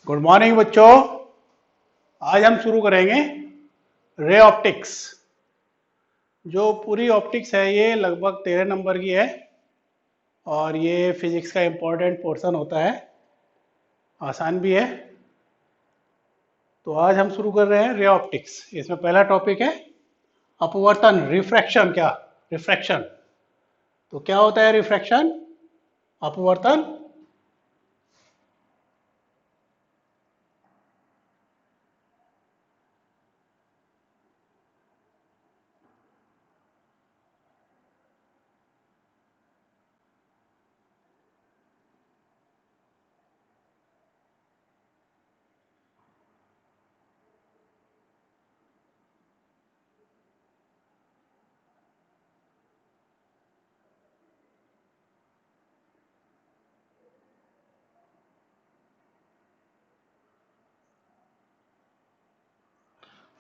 Good morning बच्चों। आज हम शुरू करेंगे रे ऑप्टिक्स। जो पूरी ऑप्टिक्स है ये लगभग 13 नंबर की है और ये फिजिक्स का इम्पोर्टेंट पोर्शन होता है, आसान भी है। तो आज हम शुरू कर रहे हैं रे ऑप्टिक्स। इसमें पहला टॉपिक है अपवर्तन, रिफ्रैक्शन। क्या रिफ्रैक्शन? तो क्या होता है रिफ्रैक्शन, अपवर्तन?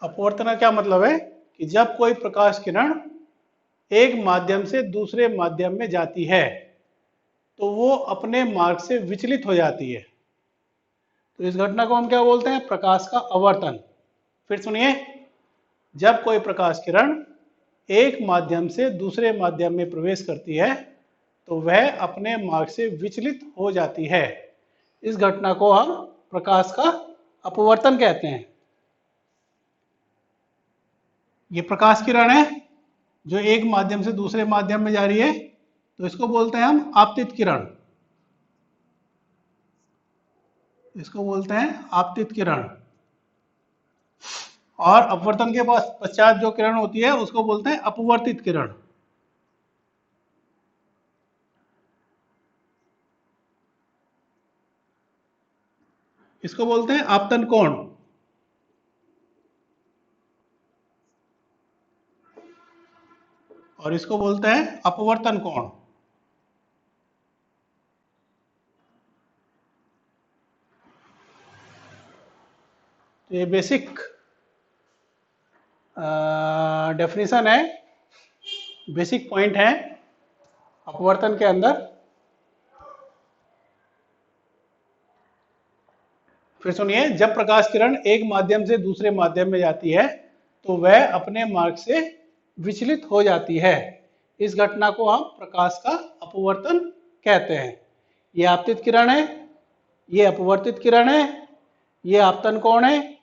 अपवर्तन का क्या मतलब है कि जब कोई प्रकाश किरण एक माध्यम से दूसरे माध्यम में जाती है तो वो अपने मार्ग से विचलित हो जाती है। तो इस घटना को हम क्या बोलते हैं? प्रकाश का आवर्तन। फिर सुनिए, जब कोई प्रकाश किरण एक माध्यम से दूसरे माध्यम में प्रवेश करती है तो वह अपने मार्ग से विचलित हो जाती है। इस घटना को हम प्रकाश का अपवर्तन कहते हैं। ये प्रकाश किरण है जो एक माध्यम से दूसरे माध्यम में जा रही है, तो इसको बोलते हैं हम आपतित किरण। इसको बोलते हैं आपतित किरण। और अपवर्तन के पश्चात जो किरण होती है उसको बोलते हैं अपवर्तित किरण। इसको बोलते हैं आपतन कोण। और इसको बोलते हैं अपवर्तन कोण। तो ये बेसिक डेफिनेशन है, बेसिक पॉइंट है अपवर्तन के अंदर। फिर सुनिए, जब प्रकाश किरण एक माध्यम से दूसरे माध्यम में जाती है तो वह अपने मार्ग से विचलित हो जाती है। इस घटना को हम प्रकाश का अपवर्तन कहते हैं। ये आपतित किरण है, ये अपवर्तित किरण है, ये आपतन कोण है,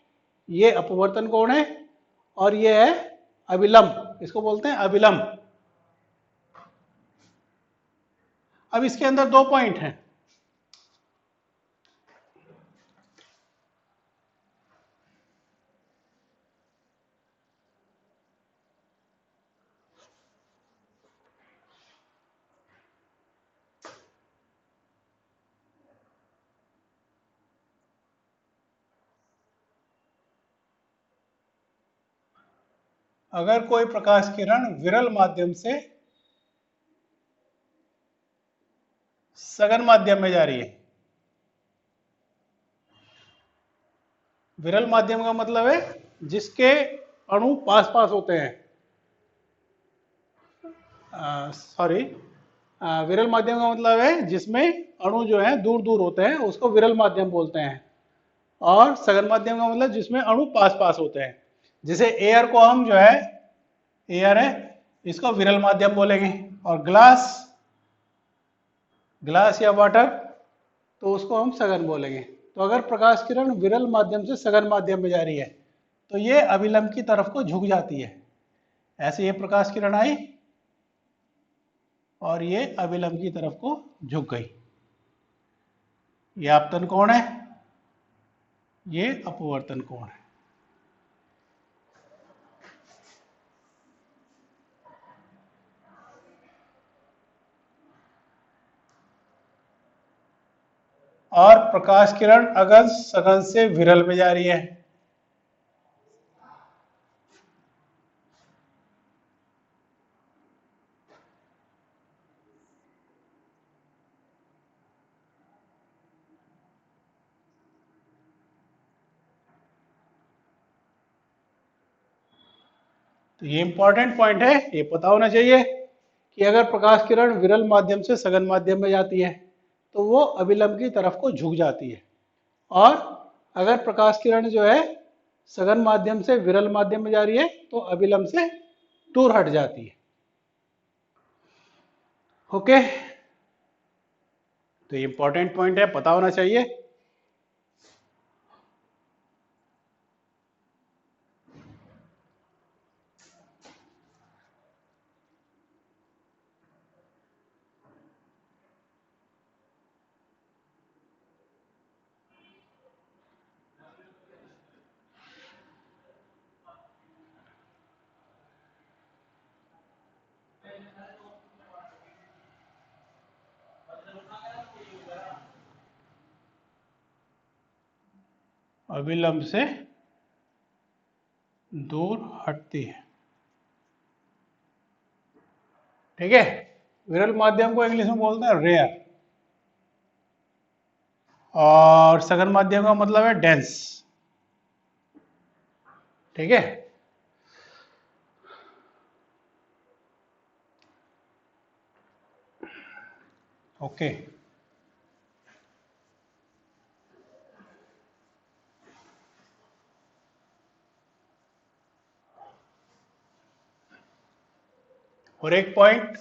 ये अपवर्तन कोण है और ये है अभिलंब। इसको बोलते हैं अभिलंब। अब इसके अंदर दो पॉइंट हैं। अगर कोई प्रकाश किरण विरल माध्यम से सघन माध्यम में जा रही है, विरल माध्यम का मतलब है जिसके अणु पास पास होते हैं। सॉरी, विरल माध्यम का मतलब है जिसमें अणु जो है दूर दूर होते हैं, उसको विरल माध्यम बोलते हैं। और सघन माध्यम का मतलब जिसमें अणु पास पास होते हैं। जैसे एयर को हम जो है, एयर है, इसको विरल माध्यम बोलेंगे। और ग्लास, ग्लास या वाटर, तो उसको हम सघन बोलेंगे। तो अगर प्रकाश किरण विरल माध्यम से सघन माध्यम में जा रही है तो ये अभिलंब की तरफ को झुक जाती है। ऐसे ये प्रकाश किरण आई और ये अभिलंब की तरफ को झुक गई। ये आपतन कोण है, ये अपवर्तन कोण है। और प्रकाश किरण अगर सघन से विरल में जा रही है, तो ये इंपॉर्टेंट पॉइंट है, ये पता होना चाहिए कि अगर प्रकाश किरण विरल माध्यम से सघन माध्यम में जाती है तो वो अभिलंब की तरफ को झुक जाती है। और अगर प्रकाश किरण जो है सघन माध्यम से विरल माध्यम में जा रही है तो अविलंब से दूर हट जाती है। ओके, तो ये इंपॉर्टेंट पॉइंट है, पता होना चाहिए। अविलंब से दूर हटती है, ठीक है। विरल माध्यम को इंग्लिश में बोलते हैं रेयर, और सघन माध्यम का मतलब है डेंस, ठीक है। ओके, और एक पॉइंट,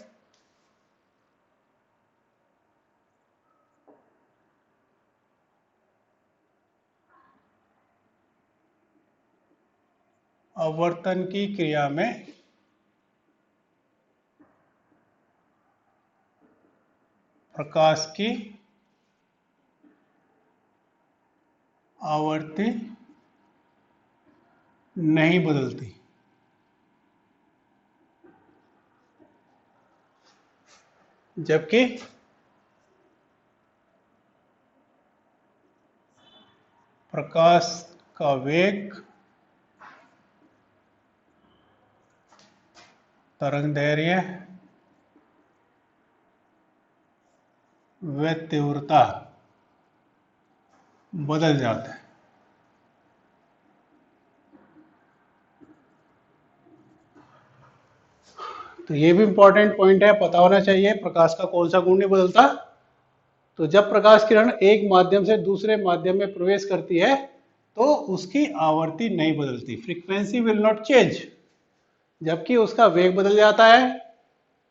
आवर्तन की क्रिया में प्रकाश की आवर्ती नहीं बदलती, जबकि प्रकाश का वेग, तरंग दैर्घ्य व तीव्रता बदल जाता है। तो ये भी इंपॉर्टेंट पॉइंट है, पता होना चाहिए प्रकाश का कौन सा गुण नहीं बदलता। तो जब प्रकाश किरण एक माध्यम से दूसरे माध्यम में प्रवेश करती है तो उसकी आवर्ती नहीं बदलती, फ्रीक्वेंसी विल नॉट चेंज, जबकि उसका वेग बदल जाता है,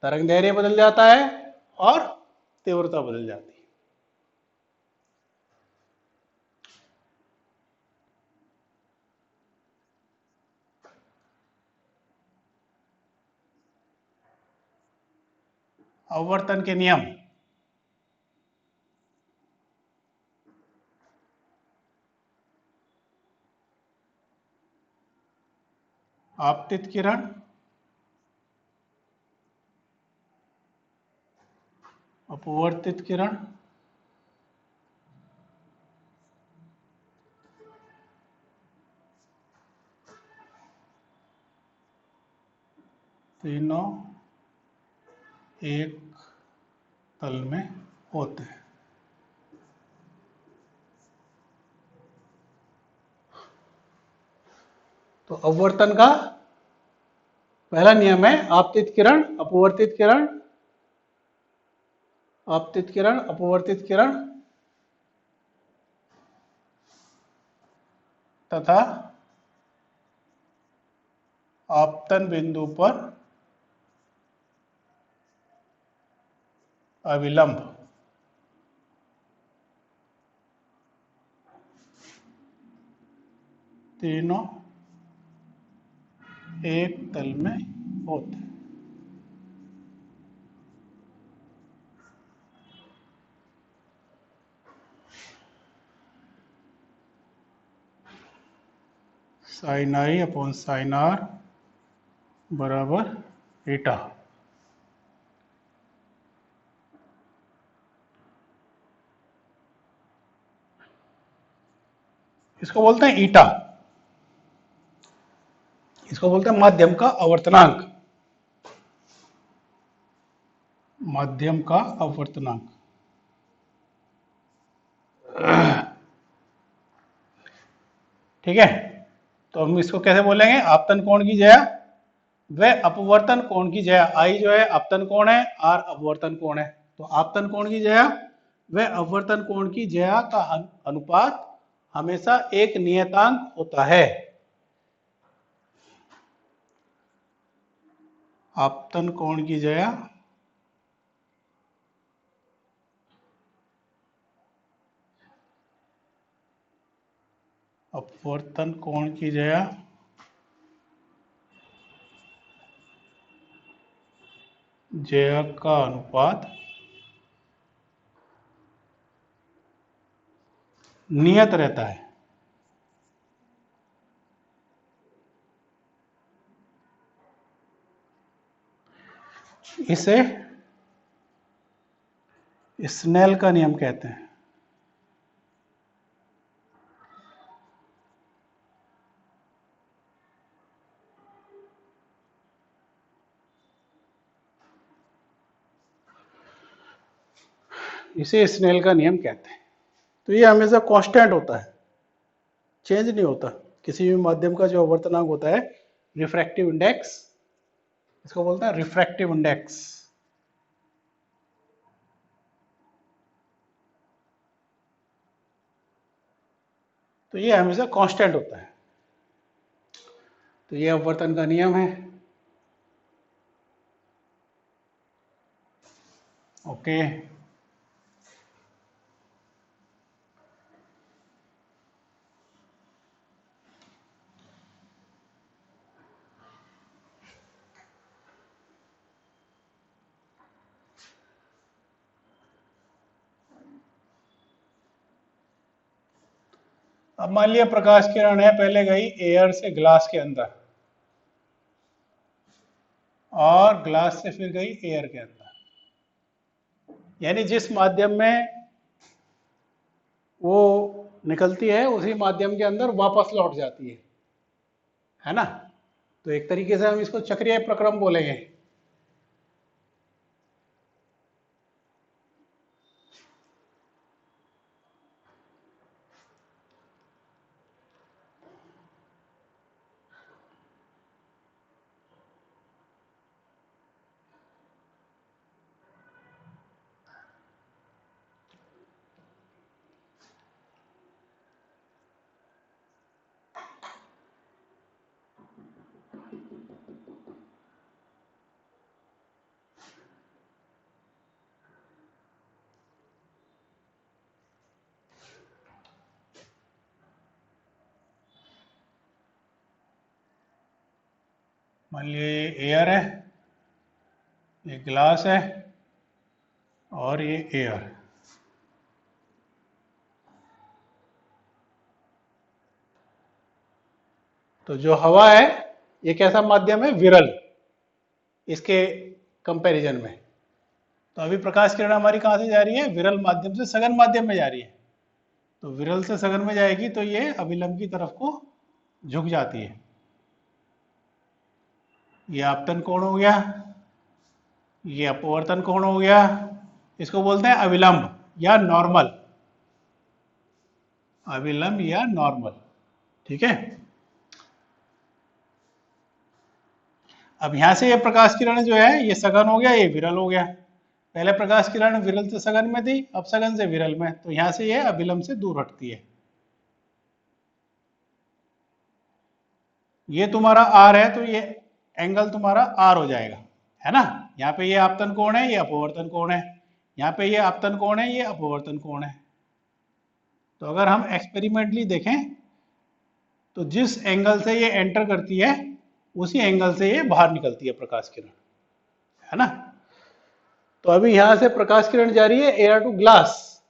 तरंग दैर्घ्य बदल जाता है और तीव्रता बदल जाती है। आवर्तन के नियम, आपतित किरण अपवर्तित किरण तीनों एक तल में होते हैं। तो अपवर्तन का पहला नियम है आपतित किरण अपवर्तित किरण, आपतित किरण अपवर्तित किरण तथा आपतन बिंदु पर अविलंब। तीनों एक तल में होते हैं। Sine i upon sine r बराबर ईटा। इसको बोलते हैं ईटा, इसको बोलते हैं माध्यम का आवर्तनांक, माध्यम का आवर्तनांक। ठीक है, तो हम इसको कैसे बोलेंगे, आपतन कोण की जया व अपवर्तन कोण की जया। आई जो है आपतन कोण है, आर अपवर्तन कोण है। तो आपतन कोण की जया व अपवर्तन कोण की जया का अनुपात हमेशा एक नियतांक होता है। आपतन कोण की ज्या, अपवर्तन कोण की ज्या ज्या का अनुपात नियत रहता है। इसे स्नेल का नियम कहते हैं। इसे स्नेल का नियम कहते हैं। तो ये हमेशा कांस्टेंट होता है, चेंज नहीं होता। किसी भी माध्यम का जो आवर्तनांक होता है, रिफ्रैक्टिव इंडेक्स, इसको बोलते हैं रिफ्रैक्टिव इंडेक्स। तो ये हमेशा कांस्टेंट होता है। तो ये अपवर्तन का नियम है। ओके, अब मान लिया प्रकाश किरण है, पहले गई एयर से ग्लास के अंदर और ग्लास से फिर गई एयर के अंदर, यानी जिस माध्यम में वो निकलती है उसी माध्यम के अंदर वापस लौट जाती है ना। तो एक तरीके से हम इसको चक्रीय प्रक्रम बोलेंगे। मान लीजिए ये एयर है, ये ग्लास है और ये एयर। तो जो हवा है ये कैसा माध्यम है, विरल, इसके कंपैरिजन में। तो अभी प्रकाश किरण हमारी कहाँ से जा रही है, विरल माध्यम से सघन माध्यम में जा रही है। तो विरल से सघन में जाएगी तो ये अभिलंब की तरफ को झुक जाती है। ये आपतन कोण हो गया, ये अपवर्तन कोण हो गया। इसको बोलते हैं अविलंब या नॉर्मल, अविलंब या नॉर्मल। ठीक है। अब यहां से ये प्रकाश किरण जो है ये सघन हो गया, ये विरल हो गया। पहले प्रकाश किरण विरल से सघन में थी, अब सघन से विरल में, तो यहां से ये अभिलंब से दूर हटती है। ये तुम्हारा आर है तो ये एंगल तुम्हारा आर हो जाएगा, है ना। यहाँ पे ये आपतन कोण है, ये अपवर्तन कोण है। यहाँ पे ये आपतन कोण है, ये अपवर्तन कोण है। तो अगर हम एक्सपेरिमेंटली देखें तो जिस एंगल से ये एंटर करती है उसी एंगल से ये बाहर निकलती है प्रकाश किरण, है ना। तो अभी यहां से प्रकाश किरण जा रही है एयर टू ग्लास,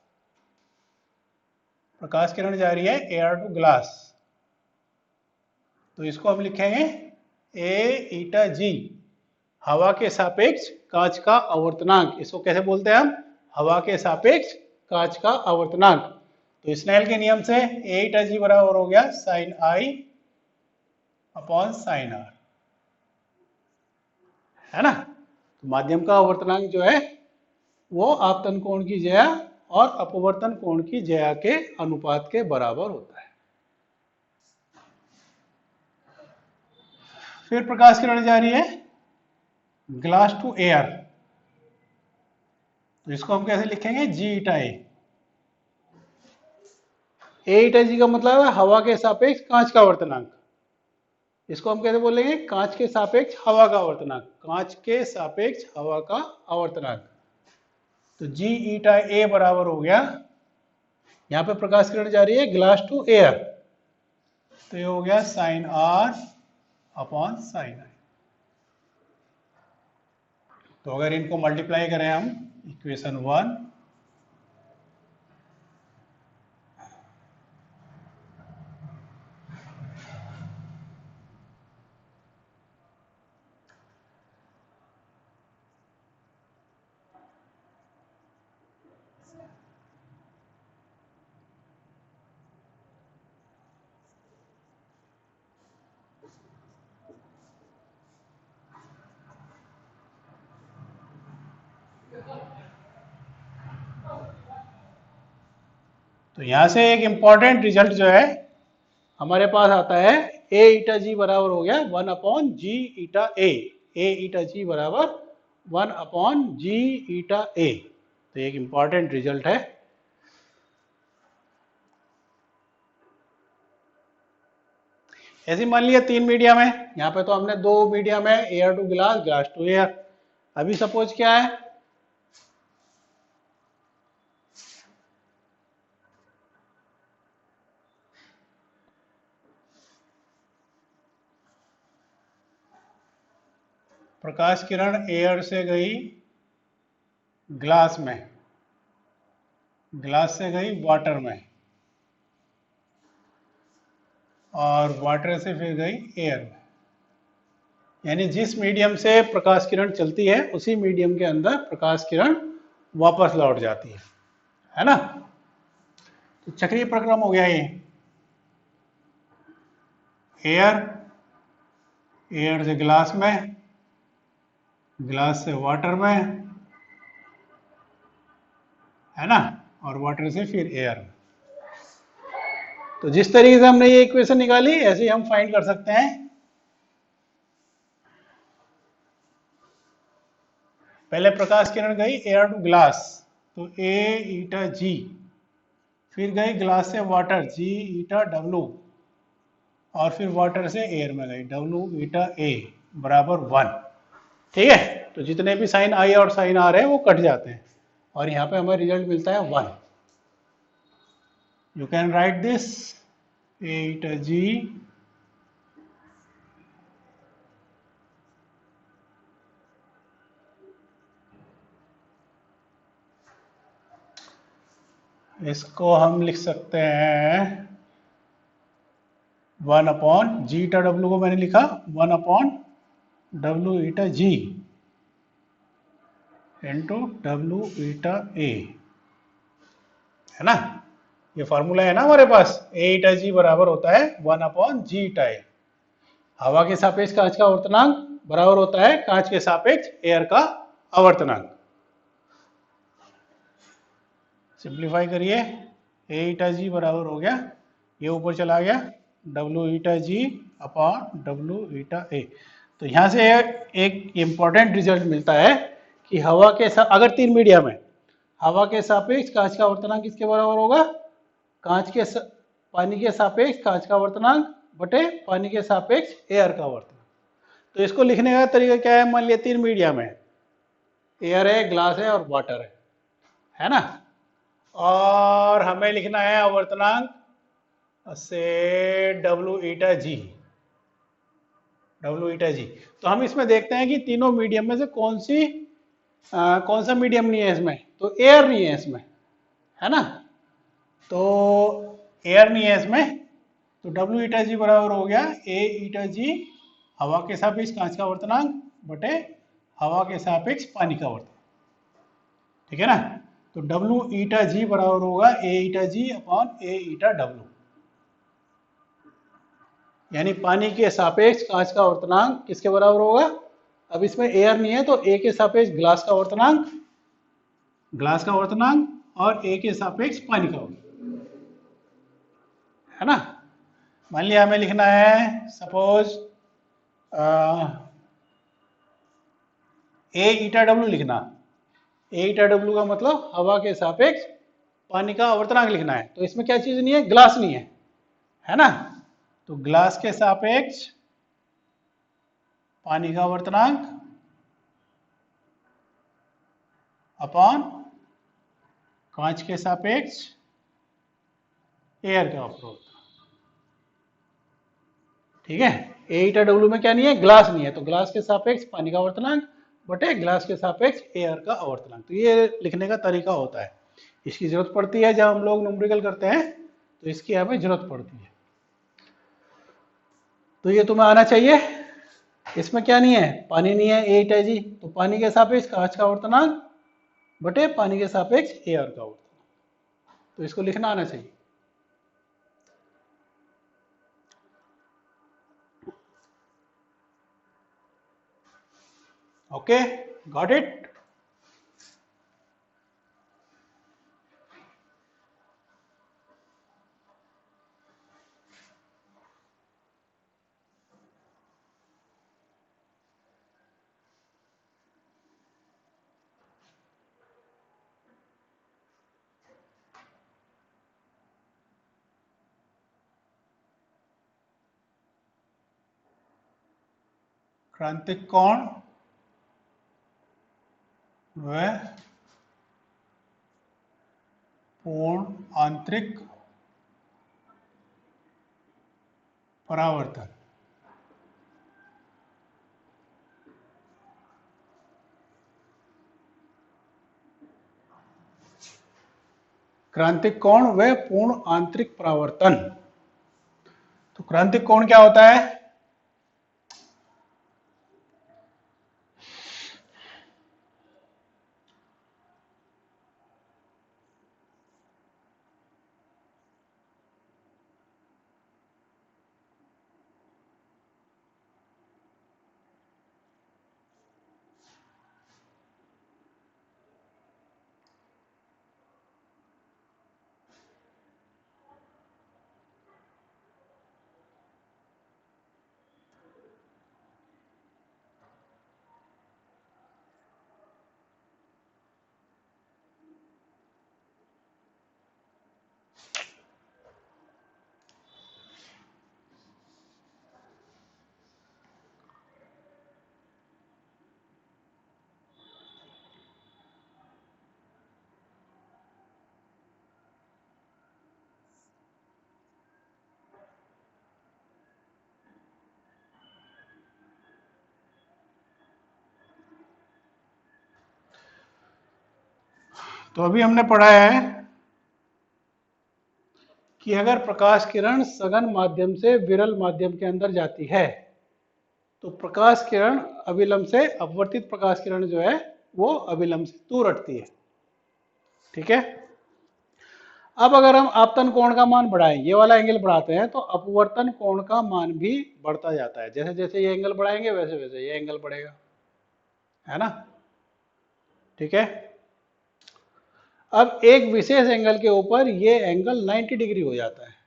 प्रकाश किरण जा रही है एयर टू ग्लास। तो इसको हम लिखेंगे ए ईटा जी, हवा के सापेक्ष कांच का आवर्तनांक। इसको कैसे बोलते हैं हम, हवा के सापेक्ष कांच का आवर्तनांक। तो स्नेल के नियम से ए ईटा जी बराबर हो गया sine i upon sine r, है ना। तो माध्यम का आवर्तनांक जो है वो आपतन कोण की ज्या और अपवर्तन कोण की ज्या के अनुपात के बराबर होता है। फिर प्रकाश किरण जा रही है ग्लास टू एयर, तो इसको हम कैसे लिखेंगे, जी ईटा ए। ए ईटा जी का मतलब है हवा के सापेक्ष कांच का आवर्तनांक। इसको हम कैसे बोलेंगे? कांच के सापेक्ष हवा का आवर्तनांक, कांच के सापेक्ष हवा का आवर्तनांक। तो जी ईटा ए बराबर हो गया, यहाँ पे प्रकाश किरण जा रही है ग्लास टू एयर, तो ये हो गया साइन आर अपॉन साइन आई। तो अगर इनको मल्टीप्लाई करें हम, इक्वेशन 1 तो यहां से एक इंपॉर्टेंट रिजल्ट जो है हमारे पास आता है, ए ईटा जी बराबर हो गया 1 अपॉन जी ईटा ए ईटा जी बराबर 1 अपॉन जी ईटा ए। तो एक इंपॉर्टेंट रिजल्ट है। ऐसे मान लिया 3 मीडियम है, यहाँ पे तो हमने 2 मीडियम है, air to glass, glass to air. अभी सपोज क्या है, प्रकाश किरण एयर से गई ग्लास में, ग्लास से गई वाटर में, और वाटर से फिर गई एयर में। यानी जिस मीडियम से प्रकाश किरण चलती है उसी मीडियम के अंदर प्रकाश किरण वापस लौट जाती है ना। तो चक्रीय प्रक्रम हो गया ये, एयर, एयर से ग्लास में, ग्लास से वाटर में, है ना, और वाटर से फिर एयर में। तो जिस तरीके से हमने ये इक्वेशन निकाली ऐसे ही हम फाइंड कर सकते हैं। पहले प्रकाश किरण गई एयर टू ग्लास, तो ए ईटा जी, फिर गई ग्लास से वाटर, जी ईटा डब्लू, और फिर वाटर से एयर में गई, डब्लू ईटा ए बराबर 1। ठीक है, तो जितने भी साइन आई और साइन आर है वो कट जाते हैं, और यहाँ पे हमें रिजल्ट मिलता है 1। यू कैन राइट दिस ए ईटा जी इसको हम लिख सकते हैं 1 अपॉन जी ईटा डब्ल्यू को मैंने लिखा 1 अपॉन डब्ल्यू ईटा जी इंटू डब्ल्यू ईटा ए, है ना। ये फॉर्मूला है ना हमारे पास, ए ईटा जी बराबर होता है 1 अपॉन जी ईटा ए। हवा के सापेक्ष कांच का आवर्तनांक बराबर होता है कांच के सापेक्ष एयर का आवर्तनांक। सिंप्लीफाई करिए, ए ईटा जी बराबर हो गया, ये ऊपर चला गया डब्ल्यू ईटा जी अपॉन डब्ल्यू ईटा ए। तो यहाँ से एक इम्पॉर्टेंट रिजल्ट मिलता है कि हवा के अगर 3 मीडियम है, हवा के सापेक्ष कांच का आवर्तनांक किसके बराबर होगा? कांच के पानी के सापेक्ष कांच का आवर्तनांक बटे पानी के सापेक्ष एयर का आवर्तनांक। तो इसको लिखने का तरीका क्या है? मान लिया 3 मीडियम है, एयर है, ग्लास है और वाटर है ना, और हमें लिखना है आवर्तनांक से डब्ल्यू ईटा जी, डब्ल्यू ईटा जी। तो हम इसमें देखते हैं कि तीनों मीडियम में से कौन सा मीडियम नहीं है इसमें, तो एयर नहीं है इसमें, है ना। तो एयर नहीं है इसमें, तो डब्ल्यू ईटा जी बराबर हो गया ए ईटा जी हवा के सापेक्ष कांच का आवर्तनांक बटे हवा के सापेक्ष पानी का आवर्तनांक। ठीक है ना, तो डब्ल्यू ईटा जी बराबर होगा ए ईटा जी अपॉन ए ईटा डब्ल्यू, यानी पानी के सापेक्ष कांच का आवर्तनांक किसके बराबर होगा? अब इसमें एयर नहीं है तो ए के सापेक्ष ग्लास का आवर्तनांक, ग्लास का आवर्तनांक, और ए के सापेक्ष पानी का आवर्तनांक, है ना। मान लिया हमें लिखना है सपोज ए ईटा डब्ल्यू लिखना, ए ईटा डब्ल्यू का मतलब हवा के सापेक्ष पानी का आवर्तनांक लिखना है, तो इसमें क्या चीज नहीं है, ग्लास नहीं है ना। तो ग्लास के सापेक्ष पानी का आवर्तनांक अपॉन कांच के सापेक्ष एयर का आवर्तनांक। ठीक है, ए ईटा डब्ल्यू में क्या नहीं है, ग्लास नहीं है, तो ग्लास के सापेक्ष पानी का आवर्तनांक बटे ग्लास के सापेक्ष एयर का आवर्तनांक। तो ये लिखने का तरीका होता है, इसकी जरूरत पड़ती है जब हम लोग न्यूमेरिकल करते हैं, तो इसकी हमें जरूरत पड़ती है। तो ये तुम्हें आना चाहिए। इसमें क्या नहीं है, पानी नहीं है, एट है जी, तो पानी के सापेक्ष कांच का आवर्तनांक बटे पानी के सापेक्ष एयर का आवर्तनांक, तो इसको लिखना आना चाहिए। Okay, got it. क्रांतिक कोण व पूर्ण आंतरिक परावर्तन। क्रांतिक कोण व पूर्ण आंतरिक परावर्तन। तो क्रांतिक कोण क्या होता है, तो अभी हमने पढ़ा है कि अगर प्रकाश किरण सघन माध्यम से विरल माध्यम के अंदर जाती है, तो प्रकाश किरण अविलंब से, अपवर्तित प्रकाश किरण जो है वो अविलंब से दूर हटती है। ठीक है, अब अगर हम आपतन कोण का मान बढ़ाएं, ये वाला एंगल बढ़ाते हैं, तो अपवर्तन कोण का मान भी बढ़ता जाता है। जैसे जैसे ये एंगल बढ़ाएंगे वैसे वैसे ये एंगल बढ़ेगा, है ना। ठीक है, अब एक विशेष एंगल के ऊपर ये एंगल 90 डिग्री हो जाता है।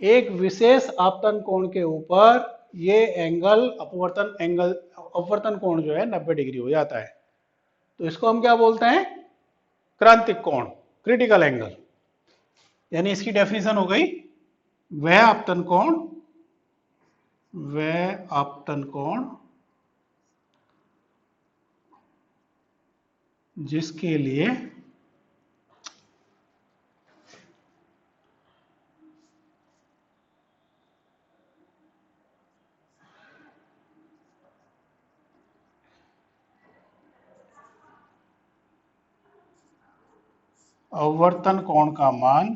एक विशेष आपतन कोण के ऊपर ये एंगल अपवर्तन कोण जो है 90 डिग्री हो जाता है। तो इसको हम क्या बोलते हैं, क्रांतिक कोण, क्रिटिकल एंगल। यानी इसकी डेफिनेशन हो गई, वह आपतन कोण जिसके लिए अपवर्तन कोण का मान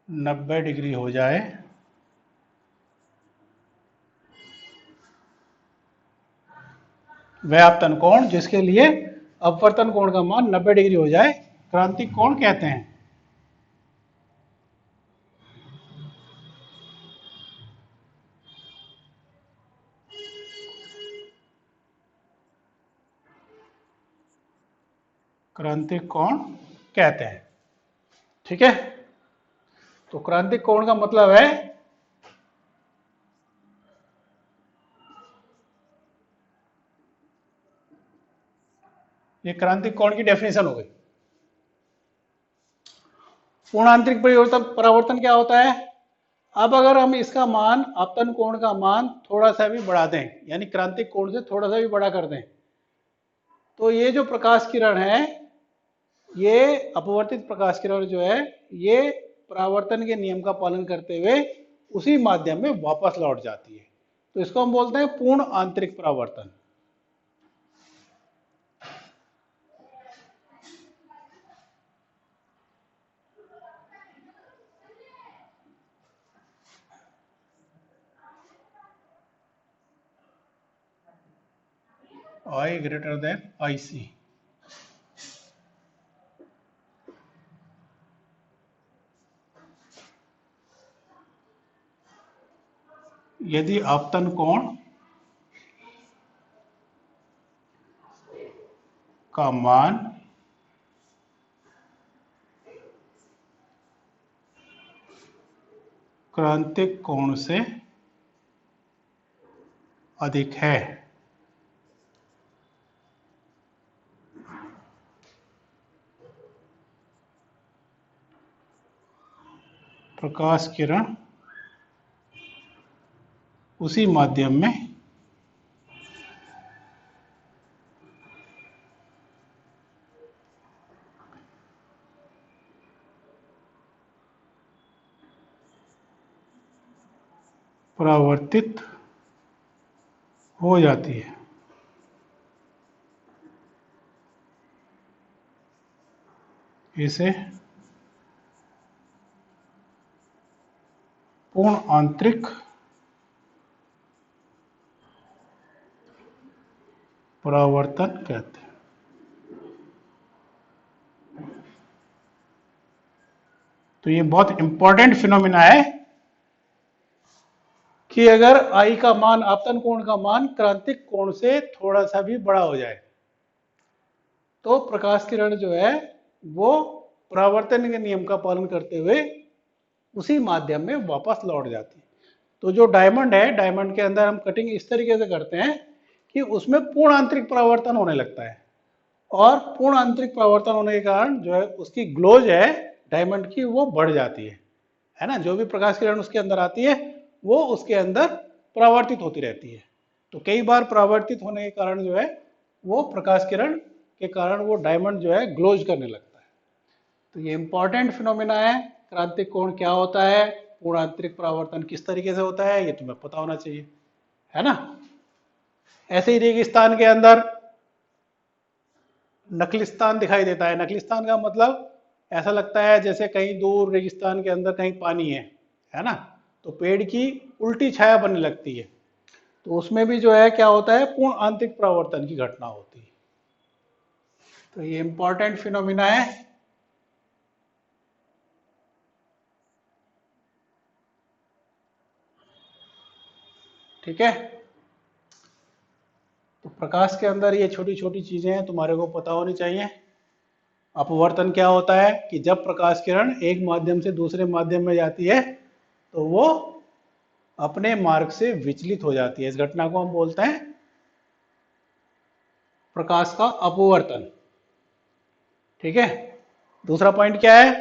90 डिग्री हो जाए, वह आपतन कोण जिसके लिए अपवर्तन कोण का मान 90 डिग्री हो जाए, क्रांतिक कोण कहते हैं। क्रांतिक कोण कहते हैं। ठीक है, तो क्रांतिक कोण का मतलब है ये क्रांतिक कोण की डेफिनेशन हो गई। पूर्ण आंतरिक परिवर्तन परावर्तन क्या होता है? अब अगर हम इसका मान, आपतन कोण का मान थोड़ा सा भी बढ़ा दें, यानी क्रांतिक कोण से थोड़ा सा भी बड़ा कर दें, तो ये जो प्रकाश किरण है, ये अपवर्तित प्रकाश किरण जो है, ये परावर्तन के नियम का पालन करते हुए उसी माध्यम में वापस लौट जाती है। तो इसको हम बोलते हैं पूर्ण आंतरिक परावर्तन। I greater than IC। यदि आपतन कोण का मान क्रांतिक कोण से अधिक है, प्रकाश किरण उसी माध्यम में परावर्तित हो जाती है। इसे पूर्ण आंतरिक परावर्तन कहते हैं। तो ये बहुत इंपॉर्टेंट फिनोमिना है कि अगर आई का मान, आपतन कोण का मान क्रांतिक कोण से थोड़ा सा भी बड़ा हो जाए, तो प्रकाश किरण जो है वो परावर्तन के नियम का पालन करते हुए उसी माध्यम में वापस लौट जाती है। तो जो डायमंड है, डायमंड के अंदर हम कटिंग इस तरीके से करते हैं कि उसमें पूर्ण आंतरिक परावर्तन होने लगता है, और पूर्ण आंतरिक परावर्तन होने के कारण जो है उसकी ग्लोज है डायमंड की, वो बढ़ जाती है ना। जो भी प्रकाश किरण उसके अंदर आती है वो उसके अंदर परावर्तित होती रहती है। तो कई बार परावर्तित होने के कारण जो है वो प्रकाश किरण के कारण वो डायमंड जो है ग्लोज करने लगता है। तो ये इंपॉर्टेंट फिनोमिना है। क्रांतिक कोण क्या होता है, पूर्ण आंतरिक परावर्तन किस तरीके से होता है, ये तुम्हें पता होना चाहिए, है ना। ऐसे ही रेगिस्तान के अंदर नकलिस्तान दिखाई देता है। नकलिस्तान का मतलब ऐसा लगता है जैसे कहीं दूर रेगिस्तान के अंदर कहीं पानी है ना, तो पेड़ की उल्टी छाया बनने लगती है। तो उसमें भी जो है क्या होता है, पूर्ण आंतरिक परावर्तन की घटना होती है। तो ये इंपॉर्टेंट फिनोमिना है। ठीक है, तो प्रकाश के अंदर ये छोटी छोटी चीजें हैं, तुम्हारे को पता होनी चाहिए। अपवर्तन क्या होता है कि जब प्रकाश किरण एक माध्यम से दूसरे माध्यम में जाती है तो वो अपने मार्ग से विचलित हो जाती है। इस घटना को हम बोलते हैं प्रकाश का अपवर्तन। ठीक है, दूसरा पॉइंट क्या है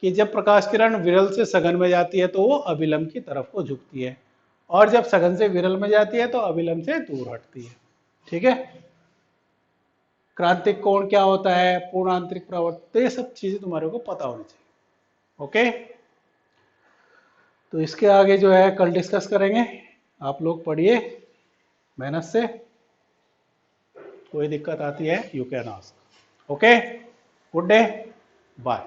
कि जब प्रकाश किरण विरल से सघन में जाती है तो वो अभिलंब की तरफ को झुकती है, और जब सघन से विरल में जाती है तो अभिलंब से दूर हटती है। ठीक है, क्रांतिक कोण क्या होता है, पूर्ण आंतरिक परावर्तन, ये सब चीजें तुम्हारे को पता होनी चाहिए। ओके, तो इसके आगे जो है कल डिस्कस करेंगे। आप लोग पढ़िए मेहनत से, कोई दिक्कत आती है you can ask. Okay, good day, bye.